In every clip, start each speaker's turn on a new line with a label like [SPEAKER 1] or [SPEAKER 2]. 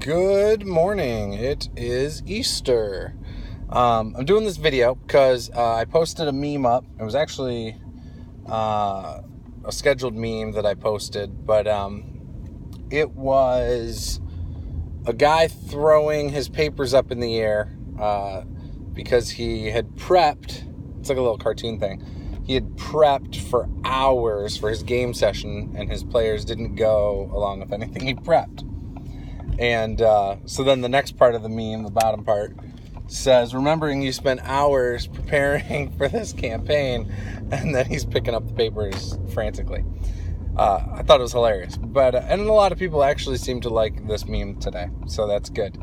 [SPEAKER 1] Good morning. It is Easter. I'm doing this video because I posted a meme up. It was actually a scheduled meme that I posted, but it was a guy throwing his papers up in the air because he had prepped. It's like a little cartoon thing. He had prepped for hours for his game session, and his players didn't go along with anything he prepped. And so then the next part of the meme, the bottom part, says, remembering you spent hours preparing for this campaign, and then he's picking up the papers frantically. I thought it was hilarious. But and a lot of people actually seem to like this meme today, so that's good.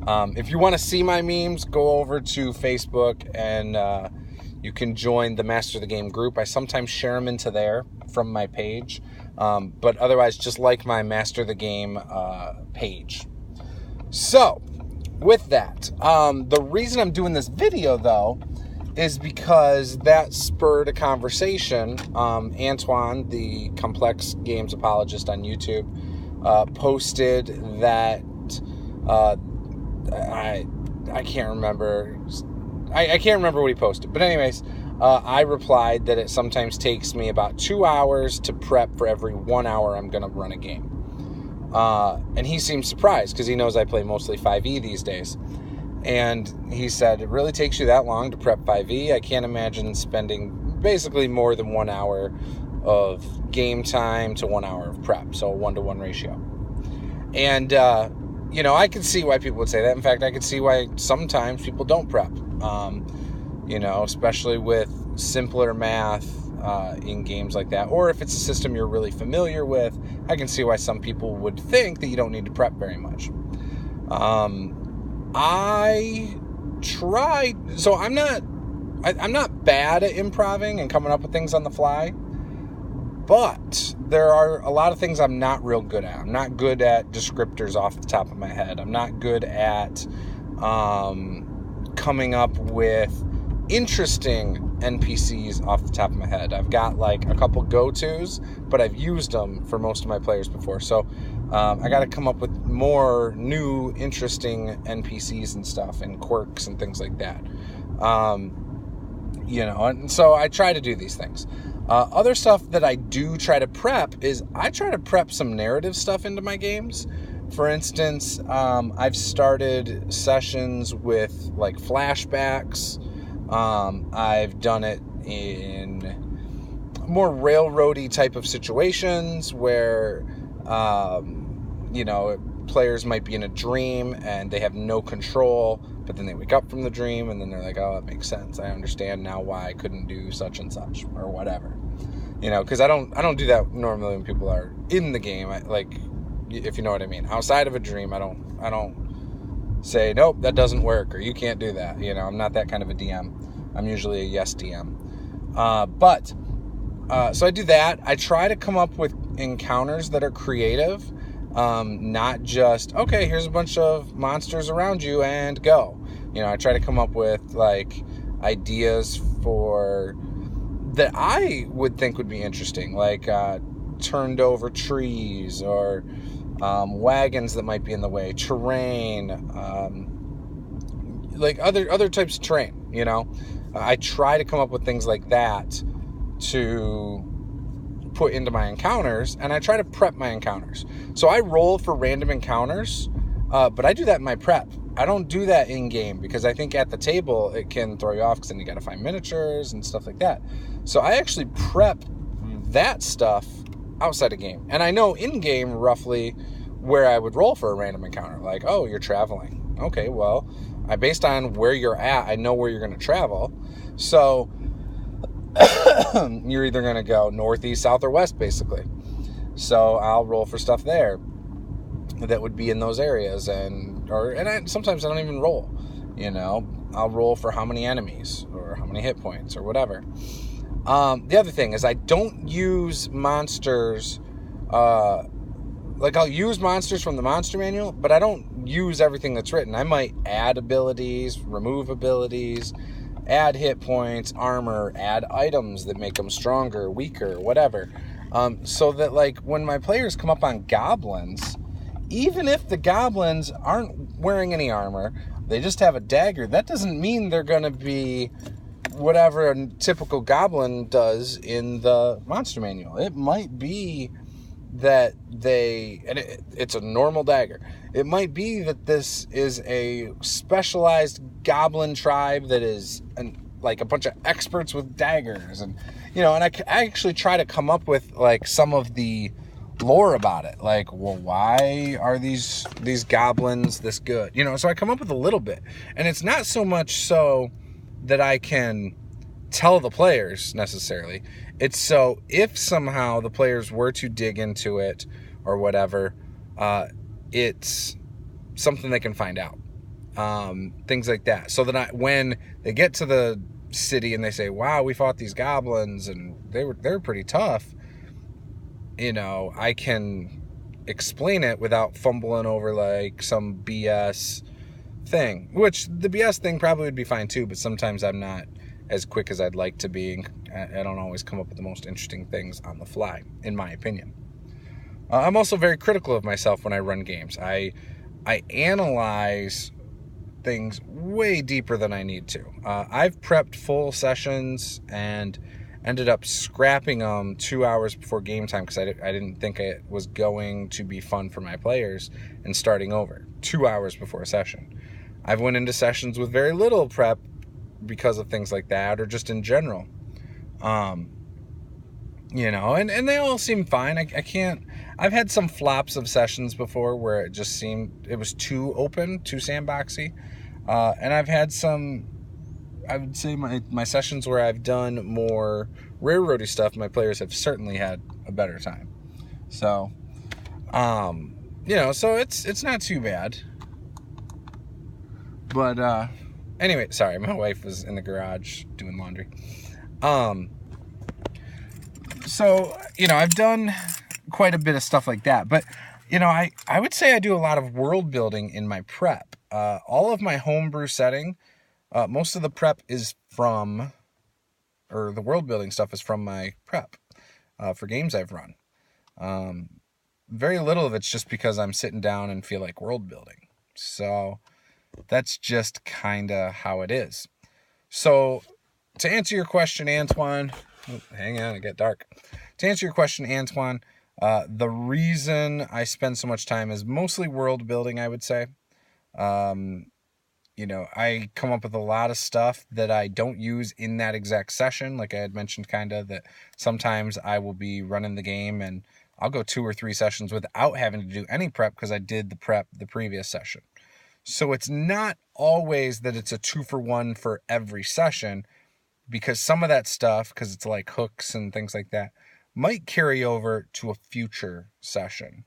[SPEAKER 1] If you want to see my memes, go over to Facebook, and you can join the Master the Game group. I sometimes share them into there from my page. But otherwise, just like my Master the Game page. So, with that, the reason I'm doing this video, though, is because that spurred a conversation. Antoine, the Complex Games Apologist on YouTube, posted that I can't remember. I can't remember what he posted. But anyways, I replied that it sometimes takes me about 2 hours to prep for every 1 hour I'm going to run a game. And he seemed surprised because he knows I play mostly 5e these days. And he said, it really takes you that long to prep 5e? I can't imagine spending basically more than 1 hour of game time to 1 hour of prep. So a 1-to-1 ratio. And, I could see why people would say that. In fact, I could see why sometimes people don't prep. Especially with simpler math in games like that. Or if it's a system you're really familiar with, I can see why some people would think that you don't need to prep very much. I tried, so I'm not bad at improvising and coming up with things on the fly, but there are a lot of things I'm not real good at. I'm not good at descriptors off the top of my head. I'm not good at coming up with interesting NPCs off the top of my head. I've got like a couple go-tos, but I've used them for most of my players before. So I got to come up with more new, interesting NPCs and stuff and quirks and things like that. And so I try to do these things. Other stuff that I do try to prep is I try to prep some narrative stuff into my games. For instance, I've started sessions with like flashbacks. I've done it in more railroady type of situations where, players might be in a dream and they have no control, but then they wake up from the dream and then they're like, oh, that makes sense. I understand now why I couldn't do such and such or whatever. Because I don't do that normally when people are in the game. If you know what I mean. Outside of a dream, I don't say, nope, that doesn't work, or you can't do that. I'm not that kind of a DM. I'm usually a yes DM. So I do that. I try to come up with encounters that are creative, not just, okay, here's a bunch of monsters around you and go. I try to come up with like ideas that I would think would be interesting, like turned over trees or wagons that might be in the way, terrain, like other types of terrain. I try to come up with things like that to put into my encounters, and I try to prep my encounters. So I roll for random encounters, but I do that in my prep. I don't do that in game because I think at the table it can throw you off because then you got to find miniatures and stuff like that. So I actually prep that stuff outside of game, and I know in game roughly where I would roll for a random encounter. Like, oh, you're traveling. Okay, well, based on where you're at, I know where you're going to travel. So you're either going to go northeast, south, or west, basically. So I'll roll for stuff there that would be in those areas, sometimes I don't even roll. I'll roll for how many enemies or how many hit points or whatever. The other thing is I don't use monsters. I'll use monsters from the monster manual, but I don't use everything that's written. I might add abilities, remove abilities, add hit points, armor, add items that make them stronger, weaker, whatever. So that like when my players come up on goblins, even if the goblins aren't wearing any armor, they just have a dagger, that doesn't mean they're going to be whatever a typical goblin does in the monster manual. It might be that it's a normal dagger. It might be that this is a specialized goblin tribe that is like a bunch of experts with daggers, and and I actually try to come up with like some of the lore about it, like, well, why are these goblins this good? So I come up with a little bit, and it's not so much so that I can tell the players necessarily. It's so if somehow the players were to dig into it or whatever, it's something they can find out. Things like that. So that when they get to the city and they say, wow, we fought these goblins and they were pretty tough, I can explain it without fumbling over like some BS thing, which the BS thing probably would be fine too, but sometimes I'm not as quick as I'd like to be. I don't always come up with the most interesting things on the fly, in my opinion. I'm also very critical of myself when I run games. I analyze things way deeper than I need to. I've prepped full sessions and ended up scrapping them 2 hours before game time because I didn't think it was going to be fun for my players, and starting over 2 hours before a session. I've went into sessions with very little prep because of things like that, or just in general. And they all seem fine. I've had some flops of sessions before where it just seemed it was too open, too sandboxy. And I've had some, I would say my sessions where I've done more railroady stuff, my players have certainly had a better time. So, so it's not too bad. But, anyway, sorry, my wife was in the garage doing laundry. So, I've done quite a bit of stuff like that. But, I would say I do a lot of world building in my prep. All of my homebrew setting, most of the prep is from, or the world building stuff is from my prep for games I've run. Very little of it's just because I'm sitting down and feel like world building. So that's just kind of how it is. So to answer your question, Antoine, hang on, it got dark. To answer your question, Antoine, the reason I spend so much time is mostly world building, I would say. I come up with a lot of stuff that I don't use in that exact session. Like I had mentioned that sometimes I will be running the game and I'll go 2 or 3 sessions without having to do any prep because I did the prep the previous session. So it's not always that it's a 2-for-1 for every session, because some of that stuff, because it's like hooks and things like that, might carry over to a future session.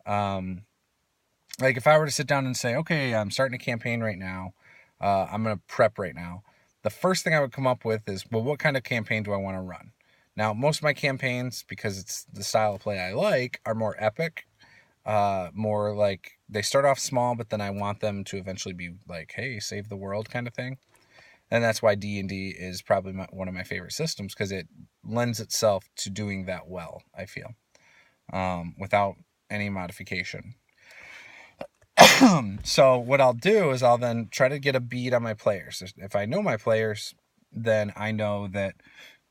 [SPEAKER 1] Like if I were to sit down and say, okay, I'm starting a campaign right now, I'm going to prep right now, the first thing I would come up with is, well, what kind of campaign do I want to run? Now, most of my campaigns, because it's the style of play I like, are more epic, more like they start off small, but then I want them to eventually be like, hey, save the world kind of thing. And that's why D&D is probably one of my favorite systems, because it lends itself to doing that well, I feel, without any modification. So what I'll do is I'll then try to get a bead on my players. If I know my players, then I know that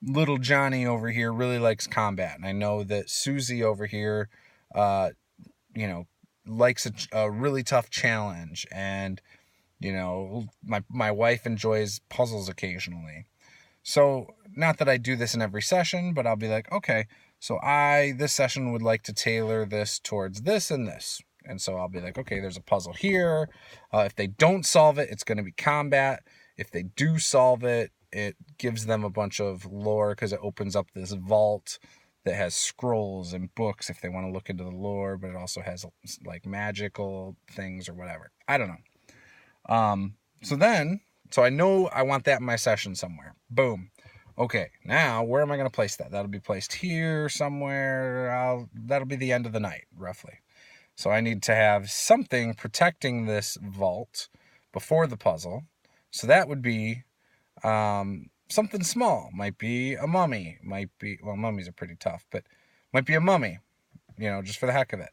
[SPEAKER 1] little Johnny over here really likes combat. And I know that Susie over here, likes a really tough challenge. And, my wife enjoys puzzles occasionally. So not that I do this in every session, but I'll be like, okay, so this session would like to tailor this towards this and this. And so I'll be like, okay, there's a puzzle here. If they don't solve it, it's going to be combat. If they do solve it, it gives them a bunch of lore because it opens up this vault that has scrolls and books if they want to look into the lore, but it also has like magical things or whatever. I don't know. So I know I want that in my session somewhere. Boom. Okay, now where am I going to place that? That'll be placed here somewhere. That'll be the end of the night, roughly. So I need to have something protecting this vault before the puzzle. So that would be something small. Might be a mummy. Mummies are pretty tough, but might be a mummy, just for the heck of it.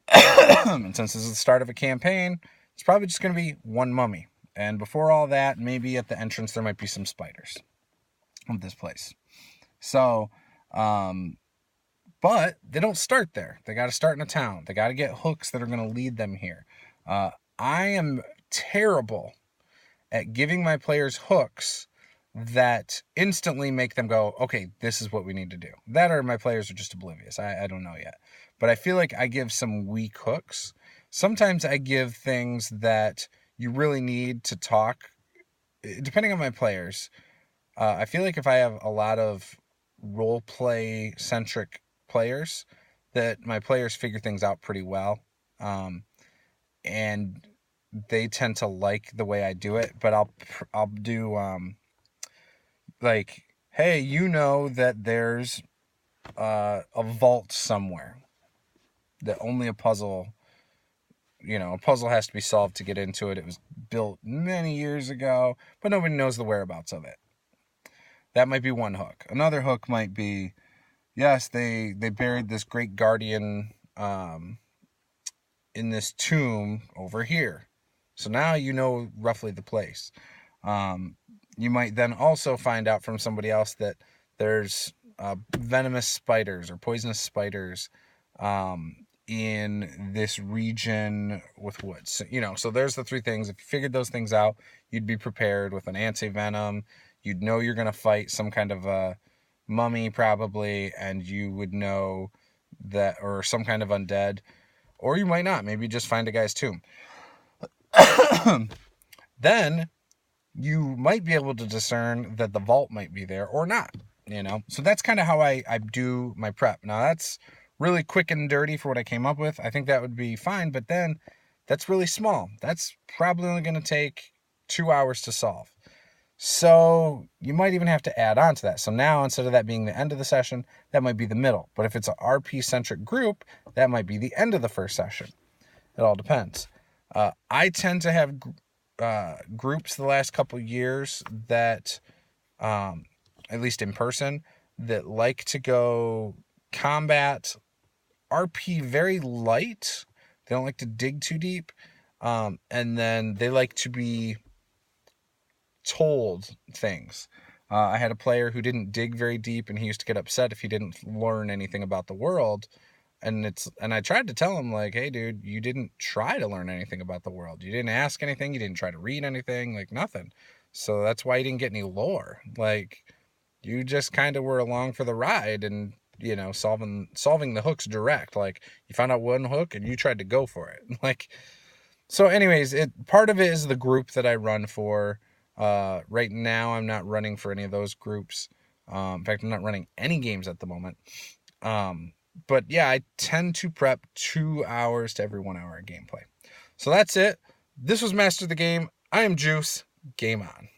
[SPEAKER 1] And since this is the start of a campaign, it's probably just going to be one mummy. And before all that, maybe at the entrance there might be some spiders of this place. So, but they don't start there. They got to start in a town. They got to get hooks that are going to lead them here. I am terrible at giving my players hooks that instantly make them go, okay, this is what we need to do. That or my players are just oblivious. I don't know yet. But I feel like I give some weak hooks. Sometimes I give things that you really need to talk. Depending on my players, I feel like if I have a lot of role play centric players, that my players figure things out pretty well. And they tend to like the way I do it, but I'll do like, hey, you know that there's a vault somewhere that only a puzzle has to be solved to get into it. It was built many years ago, but nobody knows the whereabouts of it. That might be one hook. Another hook might be, yes, they buried this great guardian in this tomb over here. So now you know roughly the place. You might then also find out from somebody else that there's venomous spiders or poisonous spiders in this region with woods. So there's the three things. If you figured those things out, you'd be prepared with an anti-venom. You'd know you're going to fight some kind of a mummy probably, and you would know that, or some kind of undead. Or you might not. Maybe just find a guy's tomb. Then you might be able to discern that the vault might be there or not. So that's kind of how I do my prep. Now that's really quick and dirty for what I came up with. I think that would be fine, but then that's really small. That's probably only going to take 2 hours to solve. So you might even have to add on to that. So now instead of that being the end of the session, that might be the middle. But if it's an RP-centric group, that might be the end of the first session. It all depends. I tend to have groups the last couple years that, at least in person, that like to go combat, RP very light. They don't like to dig too deep. And then they like to be told things. I had a player who didn't dig very deep, and he used to get upset if he didn't learn anything about the world. And I tried to tell him, like, hey, dude, you didn't try to learn anything about the world. You didn't ask anything. You didn't try to read anything, like nothing. So that's why you didn't get any lore. Like, you just kind of were along for the ride and, solving the hooks direct. Like, you found out one hook and you tried to go for it. Like, so anyways, part of it is the group that I run for. Right now, I'm not running for any of those groups. In fact, I'm not running any games at the moment. But yeah, I tend to prep 2 hours to every 1 hour of gameplay. So that's it. This was Master the Game. I am Juice. Game on.